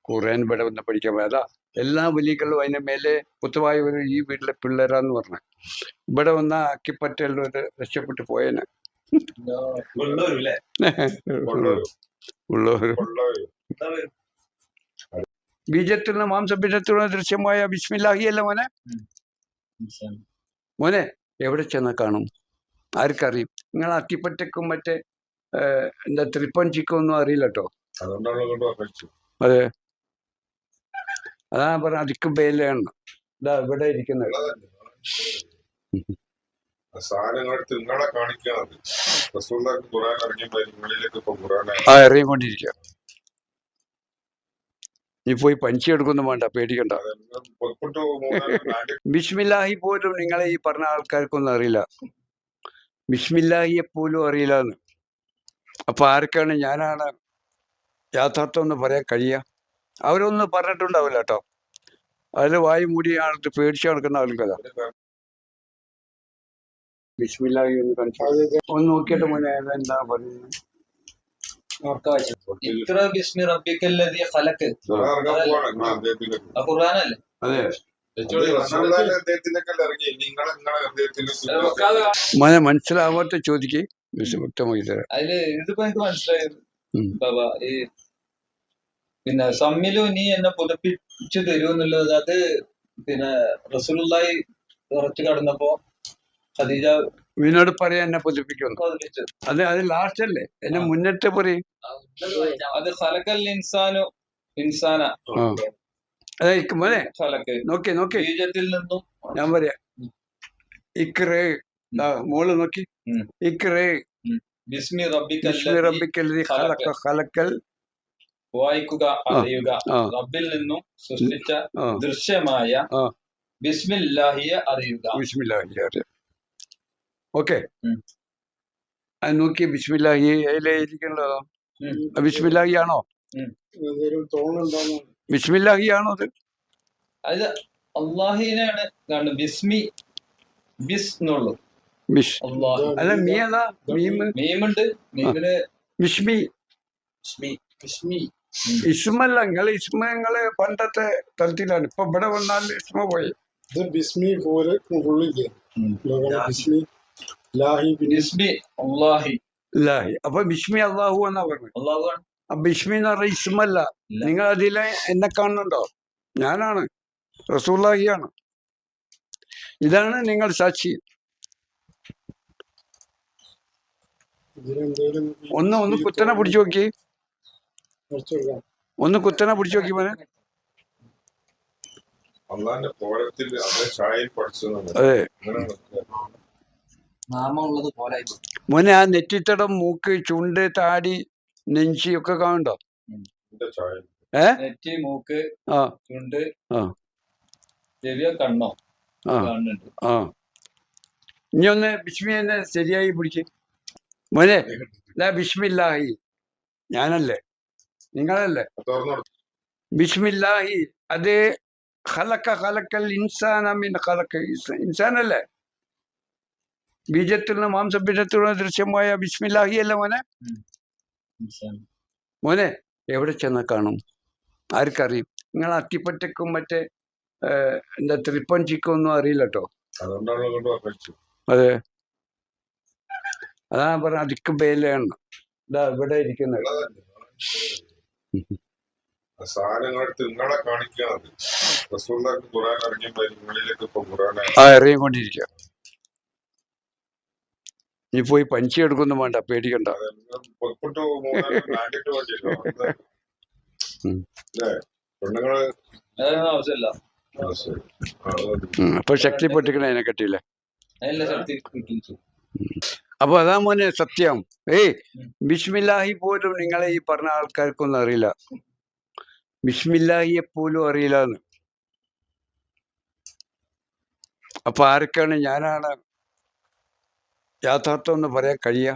ഖുർആൻ ഇവിടെ വന്ന് പഠിക്കാൻ പോയി. അതാ എല്ലാ വലിയകളും അതിന്റെ മേലെ കുത്തുവായവരും ഈ വീട്ടിലെ പിള്ളേരാന്ന് പറഞ്ഞ ഇവിടെ വന്ന അക്കിപ്പറ്റുള്ളവര് രക്ഷപ്പെട്ടു പോയേനെ. ഉള്ളവരും ബീജത്തിൽ നിന്ന് മാംസബീജത്തിലുള്ള ദൃശ്യമായ ബിസ്മില്ലാഹി അല്ല മോനെ. മോനെ എവിടെ ചെന്നാ കാണും? ആർക്കറിയും? നിങ്ങൾ അത്തിപ്പറ്റക്കും മറ്റേ എന്താ ത്രിപ്പഞ്ചിക്കും ഒന്നും അറിയില്ല കേട്ടോ. അതെ, അതാ പറഞ്ഞ അതിക്ക് ബേലാണ് ഇതാ ഇവിടെ ഇരിക്കുന്നത്. ഇറങ്ങിക്കൊണ്ടിരിക്കുക. നീ പോയി പഞ്ചി എടുക്കൊന്നും വേണ്ട, പേടിക്കണ്ട. ബിസ്മില്ലാഹി പോലും നിങ്ങളെ ഈ പറഞ്ഞ ആൾക്കാർക്കൊന്നും അറിയില്ല. ബിസ്മില്ലാഹിയെ പോലും അറിയില്ലെന്ന്. അപ്പൊ ആർക്കാണ് ഞാനാണ് യാഥാർത്ഥ്യം എന്ന് പറയാൻ കഴിയുക? അവരൊന്നും പറഞ്ഞിട്ടുണ്ടാവില്ല കേട്ടോ. അതിൽ വായി മൂടി ആൾക്ക് പേടിച്ചു നടക്കുന്ന ആൾക്കല്ല. ബിസ്മില്ലാഹി ഒന്ന് കാണിച്ചു ഒന്ന് നോക്കിയിട്ട് മോനെ എന്താ പറയുന്നത്? അതെ മോനെ മനസ്സിലാവാത്ത ചോദിക്ക്, വ്യക്തമായി തരാം. അതില് ഇതിപ്പോ എനിക്ക് മനസ്സിലായത് ഈ പിന്നെ സമ്മിലു നീ എന്നെ പുതപ്പിച്ചു തരുമെന്നുള്ളത് അത് പിന്നെ റസൂലുള്ളാഹി കുറച്ച് കടന്നപ്പോ ഖദീജ ഇവനോട് പറയാ എന്നെ പുതുപ്പിക്കുന്നു. അതെ, അത് ലാസ്റ്റ് അല്ലേ, എന്നെ മുന്നിട്ട് പറയും. അത് ഖലഖൽ ഇൻസാനു ഇൻസാന. അതെ മോനെ നോക്കി നോക്കി ബീജത്തിൽ നിന്നും ഞാൻ പറയാ ഇക്റേ മോള് നോക്കി ഇക്റേ ബിസ്മി റബ്ബിക്കല്ലദീ ഖലഖൽ വായിക്കുക അറിയുക റബ്ബിൽ നിന്നും സൃഷ്ടിച്ച ദൃശ്യമായ ബിസ്മില്ലാഹിയെ അറിയുക. ബിസ്മില്ലാഹിയെ അറിയുക. ഓക്കെ, അത് നോക്കി ബിസ്മില്ലാഹി ഇരിക്കണല്ലോ. ബിസ്മില്ലാഹി ആണോ? ബിസ്മില്ലാഹി ആണോ അത്? അത് അള്ളാഹിനെയാണ് ബിസ്മി ബിസ് എന്നുള്ളൂ. ബിസ് അല്ല മീ അതാ മീമുണ്ട്. മീമിന് ബിസ്മി ഇസ്മല്ല. നിങ്ങള് ഇസ്മങ്ങള് പണ്ടത്തെ തലത്തിലാണ്. ഇപ്പൊ ഇവിടെ വന്നാൽ ഇസ്മ പോയി. ബിസ്മി പോലെ അപ്പൊ ബിസ്മി അള്ളാഹു എന്നാ പറഞ്ഞത്. ബിസ്മി എന്ന് പറഞ്ഞ ഇസ്മല്ല. നിങ്ങൾ അതിലെ എന്നെ കാണുന്നുണ്ടോ? ഞാനാണ്, റസൂലുള്ളാഹിയാണ്. ഇതാണ് നിങ്ങൾ സാക്ഷി. ഒന്ന് കുത്തനെ പിടിച്ചു നോക്കി, ഒന്ന് കുത്തനെ പിടിച്ചു നോക്കി മോനെ. അതെ മോനെ, ആ നെറ്റിത്തടം, മൂക്ക്, ചുണ്ട്, താടി, നെഞ്ചി ഒക്കെ കാണുന്നുണ്ടോ? നെറ്റി, മൂക്ക്, ചുണ്ട്, കണ്ണോ ഇനി ഒന്ന് ബിസ്മി എന്നെ ശരിയായി പിടിക്ക് മോനെ. ബിസ്മില്ലാഹി ഞാനല്ലേ, നിങ്ങളല്ലേ? ബിസ്മില്ലാഹി അത് ഖലഖൽ ഇൻസാന മിൻ ഖലഖ ഇൻസാനല്ലേ? ബീജത്തിൽ നിന്ന് മാംസബീജത്തിലുള്ള ദൃശ്യമായ ബിസ്മില്ലാഹി അല്ല മോനെ. മോനെ എവിടെ ചെന്നാ കാണും? ആർക്കറിയും? നിങ്ങൾ അത്തിപ്പറ്റക്കും മറ്റേ എന്താ ത്രിപ്പഞ്ചിക്കും ഒന്നും അറിയില്ല കേട്ടോ. അതെ, അതാ പറഞ്ഞ അതിക്ക് ബേലാണ് ഇതാ ഇവിടെ ഇരിക്കുന്നത്. ഇറങ്ങിക്കൊണ്ടിരിക്കുക. നീ പോയി പഞ്ചി എടുക്കൊന്നും വേണ്ട, പേടിക്കണ്ട. അപ്പൊ ശക്തിപ്പെട്ടിക്കണ അതിനെ കെട്ടിയില്ലേ? അപ്പൊ അതാ മോനെ സത്യം. ബിസ്മില്ലാഹി പോലും നിങ്ങളെ ഈ പറഞ്ഞ ആൾക്കാർക്കൊന്നും അറിയില്ല. ബിസ്മില്ലാഹിയെ പോലും അറിയില്ലെന്ന്. അപ്പൊ ആർക്കാണ് ഞാനാണ് യാഥാർത്ഥ്യം എന്ന് പറയാൻ കഴിയുക?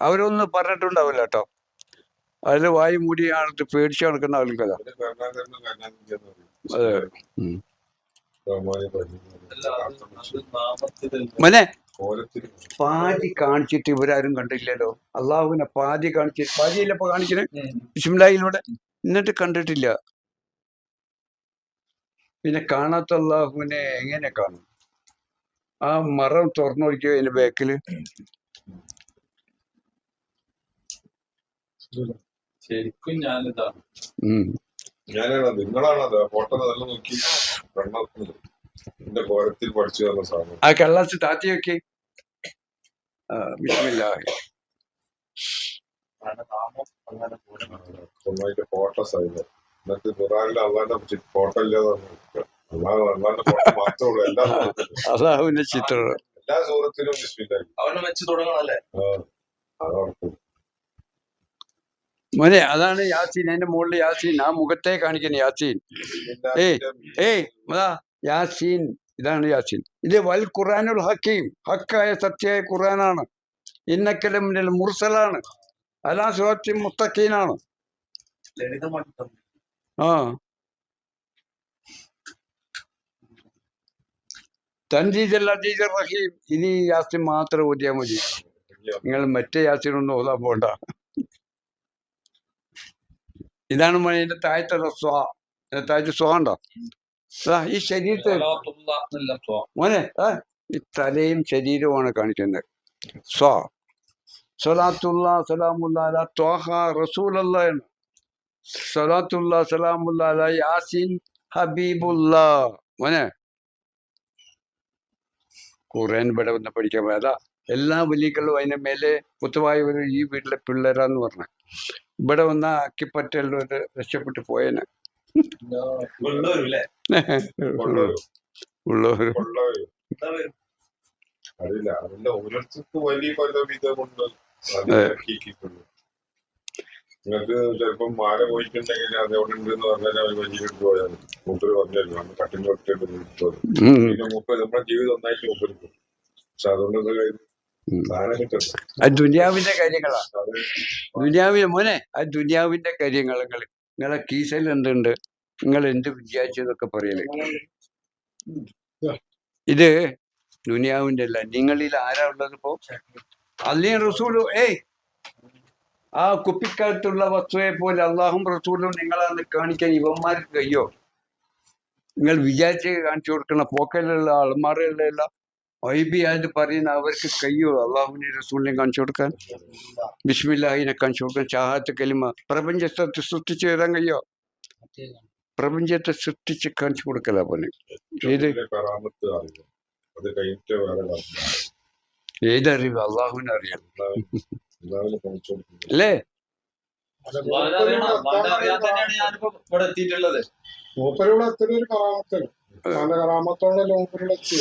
അവരൊന്നും പറഞ്ഞിട്ടുണ്ടാവില്ല കേട്ടോ. അതിൽ വായി മൂടി ആൾക്ക് പേടിച്ചു നടക്കുന്ന ആൾക്കല്ല. അതെ, മോനെ പാതി കാണിച്ചിട്ട് ഇവരാരും കണ്ടില്ലല്ലോ. അള്ളാഹുവിനെ പാതി കാണിച്ച്, പാതിയല്ല ഇപ്പൊ കാണിക്കുന്നത് ബിസ്മില്ലാഹിലൂടെ, എന്നിട്ട് കണ്ടിട്ടില്ല. പിന്നെ കാണാത്ത അള്ളാഹുവിനെ എങ്ങനെ കാണും? ആ മരം തുറന്നു നോക്കിയോ അതിന്റെ ബാക്കില്. ശരിക്കും ഞാനിതാണ്. ഞാനാണ് നിങ്ങളാണത് ഫോട്ടോ നല്ല നോക്കി എന്റെ കോലത്തിൽ പഠിച്ചു തന്ന സാധനം. ആ കള്ളാസ് താത്തി നോക്കി. ബിസ്മില്ലാഹി. ഒന്നായിട്ട് ഫോട്ടോസ് ആയിരുന്നു. എന്നിട്ട് ഖുറാനിൽ അള്ളാന്റെ ഫോട്ടോ ഇല്ലാതെ അള്ളാന്റെ ഫോട്ടോ മാത്രമേ ഉള്ളൂ എല്ലാ അള്ളാഹുവിന്റെ ചിത്രം. എല്ലാ സൂറത്തിലും ബിസ്മില്ലാഹി അവനെ വെച്ച് തുടങ്ങണല്ലേ. അതോർക്കും മോനെ അതാണ് യാസീൻ. അതിന്റെ മുകളിൽ യാസീൻ, ആ മുഖത്തെ കാണിക്കുന്ന യാസീൻ. യാസീൻ, ഇതാണ് യാസീൻ. ഇത് വൽ ഖുർആനുൽ ഹക്കീം, ഹക്കായ സത്യമായ ഖുർആനാണ്. ഇന്നക്കല മിനൽ മുർസലാണ്, അലാ സിറാത്തിൻ മുസ്തഖീമാണ്. ആ തൻസീൽ അസീസുർ റഹീം. ഇനി യാസീൻ മാത്രം ഓതിയാൽ മതി. നിങ്ങൾ മറ്റേ യാസീനൊന്നും ഓതാൻ പോണ്ട. ഇതാണ് മോനെ ഇതിന്റെ താഴത്തെ സ്വാ. താഴത്തെ സ്വാ ഉണ്ടോ? ഈ ശരീരത്തെ മോനെ ഈ തലയും ശരീരവുമാണ് കാണിക്കുന്നത്. സ്വാ സലാത്തുല്ലാ സലാമുല്ലാ അലാ ത്വാഹ റസൂലല്ലാ എന്ന്. സലാത്തുല്ലാ സലാമുല്ലാ അലാ യാസീൻ ഹബീബുല്ലാ. മോനെ ഖുർആൻ ഇവിടെ വന്ന് പഠിക്കാൻ പോയതാ. എല്ലാ വലിയകളും അതിന്റെ മേലെ കുത്തുവായ ഒരു ഈ വീട്ടിലെ പിള്ളേരാന്ന് പറഞ്ഞ ഇവിടെ വന്ന അക്കിപ്പറ്റുള്ളവര് രക്ഷപ്പെട്ടു പോയേനെ. ഉള്ളവര് അറിയില്ല. അതിന്റെ ഓരോരുത്തർക്ക് വലിയ പല വിധമുണ്ട്. നിങ്ങൾക്ക് ചിലപ്പം മാല പോയിട്ടുണ്ടെങ്കിൽ അതോടെ ഉണ്ടെന്ന് പറഞ്ഞാൽ അവർ വലിയ പോയാൽ മൂപ്പര് പറഞ്ഞല്ലോ നമ്മൾ കട്ടിന്റെ ഒറ്റ പിന്നെ മൂപ്പര് നമ്മുടെ ജീവിതം ഒന്നായിട്ട് മൂപ്പരിക്കും. പക്ഷെ അതുകൊണ്ട് എന്താ കാര്യം? സാധനം കിട്ടുന്നത് ദുനിയാവിന്റെ കാര്യങ്ങളാ. ദുനിയാവിന് മോനെ ആ ദുനിയാവിന്റെ കാര്യങ്ങൾ. നിങ്ങളെ കീസയിൽ എന്തുണ്ട്, നിങ്ങൾ എന്ത് വിചാരിച്ചതൊക്കെ പറയല്. ഇത് ദുനിയാവിന്റെ അല്ല. നിങ്ങളിൽ ആരാ ഉള്ളത് ഇപ്പോ? അള്ളയും റസൂലും. ആ കുപ്പിക്കാലത്തുള്ള വസ്തുവെ പോലെ അള്ളാഹും റസൂലും നിങ്ങളാന്ന് കാണിക്കാൻ ഇവന്മാർക്ക് കഴിയോ? നിങ്ങൾ വിചാരിച്ച് കാണിച്ചു കൊടുക്കുന്ന പോക്കലുള്ള അൾമാറയിലുള്ള ഐബിയായിട്ട് പറയുന്ന അവർക്ക് കഴിയോ അള്ളാഹുവിനെ റസൂലിനെ കാണിച്ചു കൊടുക്കാൻ? ബിസ്മില്ലാഹിനെ കാണിച്ചു കൊടുക്കാൻ? ഷഹാദത്ത് കലിമ പ്രപഞ്ചത്തെ സൃഷ്ടിച്ചു തരാൻ കഴിയോ? പ്രപഞ്ചത്തെ സൃഷ്ടിച്ച് കാണിച്ചു കൊടുക്കല പോലെ. ഏതറിവ് അള്ളാഹുവിനെ അറിയാം അല്ലേ? ഇവിടെ എത്തിയിട്ടുള്ളത് മൂപ്പരിവിടെ എത്തുന്ന ഒരു കറാമത്തല്ല. കറാമത്തോടെ മൂപ്പരിവിടെ എത്തി.